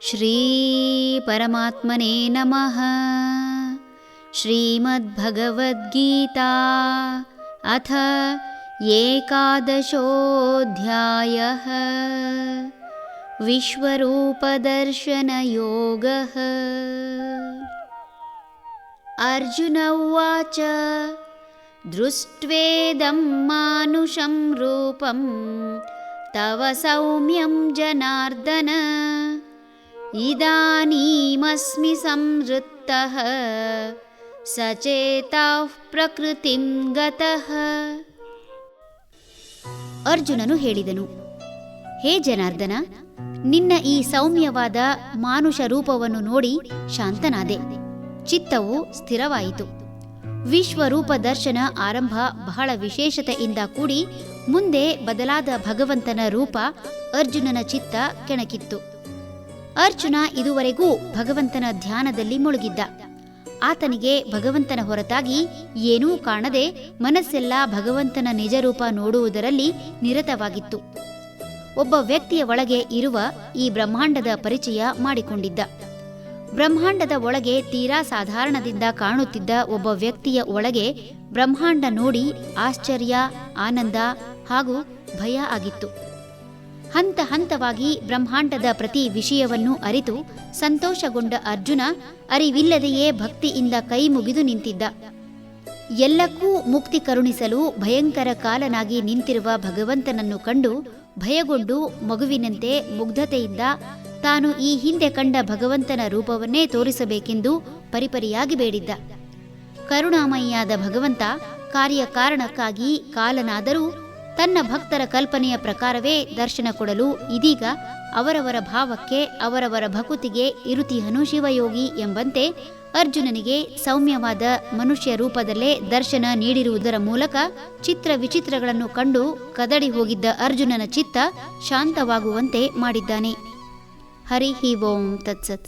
ಶ್ರೀ ಪರಮಾತ್ಮನೇ ನಮಃ. ಶ್ರೀಮದ್ಭಗವದ್ಗೀತಾ ಅಥ ಏಕಾದಶೋऽಧ್ಯಾಯಃ. ವಿಶ್ವರೂಪದರ್ಶನಯೋಗಃ. ಅರ್ಜುನ ಉವಾಚ ದೃಷ್ಟ್ವೇದಂ ಮಾನುಷಂ ರೂಪಂ ತವ ಸೌಮ್ಯಂ ಜನಾರ್ದನ ಇದಾನೀಮಸ್ಮಿ ಸಂವೃತ್ತಃ ಸಚೇತಃ ಪ್ರಕೃತಿಂ ಗತಃ. ಅರ್ಜುನನು ಹೇಳಿದನು, ಹೇ ಜನಾರ್ದನ, ನಿನ್ನ ಈ ಸೌಮ್ಯವಾದ ಮಾನುಷ ರೂಪವನ್ನು ನೋಡಿ ಶಾಂತನಾದೆ. ಚಿತ್ತವು ಸ್ಥಿರವಾಯಿತು. ವಿಶ್ವರೂಪ ದರ್ಶನ ಆರಂಭ ಬಹಳ ವಿಶೇಷತೆಯಿಂದ ಕೂಡಿ ಮುಂದೆ ಬದಲಾದ ಭಗವಂತನ ರೂಪ ಅರ್ಜುನನ ಚಿತ್ತ ಕೆಣಕಿತ್ತು. ಅರ್ಜುನ ಇದುವರೆಗೂ ಭಗವಂತನ ಧ್ಯಾನದಲ್ಲಿ ಮುಳುಗಿದ್ದ. ಆತನಿಗೆ ಭಗವಂತನ ಹೊರತಾಗಿ ಏನೂ ಕಾಣದೆ ಮನಸ್ಸೆಲ್ಲ ಭಗವಂತನ ನಿಜರೂಪ ನೋಡುವುದರಲ್ಲಿ ನಿರತವಾಗಿತ್ತು. ಒಬ್ಬ ವ್ಯಕ್ತಿಯ ಒಳಗೆ ಇರುವ ಈ ಬ್ರಹ್ಮಾಂಡದ ಪರಿಚಯ ಮಾಡಿಕೊಂಡಿದ್ದ. ಬ್ರಹ್ಮಾಂಡದ ಒಳಗೆ ತೀರಾ ಸಾಧಾರಣದಿಂದ ಕಾಣುತ್ತಿದ್ದ ಒಬ್ಬ ವ್ಯಕ್ತಿಯ ಒಳಗೆ ಬ್ರಹ್ಮಾಂಡ ನೋಡಿ ಆಶ್ಚರ್ಯ, ಆನಂದ ಹಾಗೂ ಭಯ ಆಗಿತ್ತು. ಹಂತ ಹಂತವಾಗಿ ಬ್ರಹ್ಮಾಂಡದ ಪ್ರತಿ ವಿಷಯವನ್ನು ಅರಿತು ಸಂತೋಷಗೊಂಡ ಅರ್ಜುನ ಅರಿವಿಲ್ಲದೆಯೇ ಭಕ್ತಿಯಿಂದ ಕೈ ಮುಗಿದು ನಿಂತಿದ್ದ. ಎಲ್ಲಕ್ಕೂ ಮುಕ್ತಿ ಕರುಣಿಸಲು ಭಯಂಕರ ಕಾಲನಾಗಿ ನಿಂತಿರುವ ಭಗವಂತನನ್ನು ಕಂಡು ಭಯಗೊಂಡು ಮಗುವಿನಂತೆ ಮುಗ್ಧತೆಯಿಂದ ತಾನು ಈ ಹಿಂದೆ ಕಂಡ ಭಗವಂತನ ರೂಪವನ್ನೇ ತೋರಿಸಬೇಕೆಂದು ಪರಿಪರಿಯಾಗಿ ಬೇಡಿದ್ದ. ಕರುಣಾಮಯಿಯಾದ ಭಗವಂತ ಕಾರ್ಯಕಾರಣಕ್ಕಾಗಿ ಕಾಲನಾದರೂ ತನ್ನ ಭಕ್ತರ ಕಲ್ಪನೆಯ ಪ್ರಕಾರವೇ ದರ್ಶನ ಕೊಡಲು ಇದೀಗ ಅವರವರ ಭಾವಕ್ಕೆ ಅವರವರ ಭಕುತಿಗೆ ಇರುತಿಹನು ಶಿವಯೋಗಿ ಎಂಬಂತೆ ಅರ್ಜುನನಿಗೆ ಸೌಮ್ಯವಾದ ಮನುಷ್ಯ ರೂಪದಲ್ಲೇ ದರ್ಶನ ನೀಡಿರುವುದರ ಮೂಲಕ ಚಿತ್ರ ವಿಚಿತ್ರಗಳನ್ನು ಕಂಡು ಕದಡಿ ಹೋಗಿದ್ದ ಅರ್ಜುನನ ಚಿತ್ತ ಶಾಂತವಾಗುವಂತೆ ಮಾಡಿದ್ದಾನೆ. ಹರಿ ಓಂ ತತ್ಸತ್.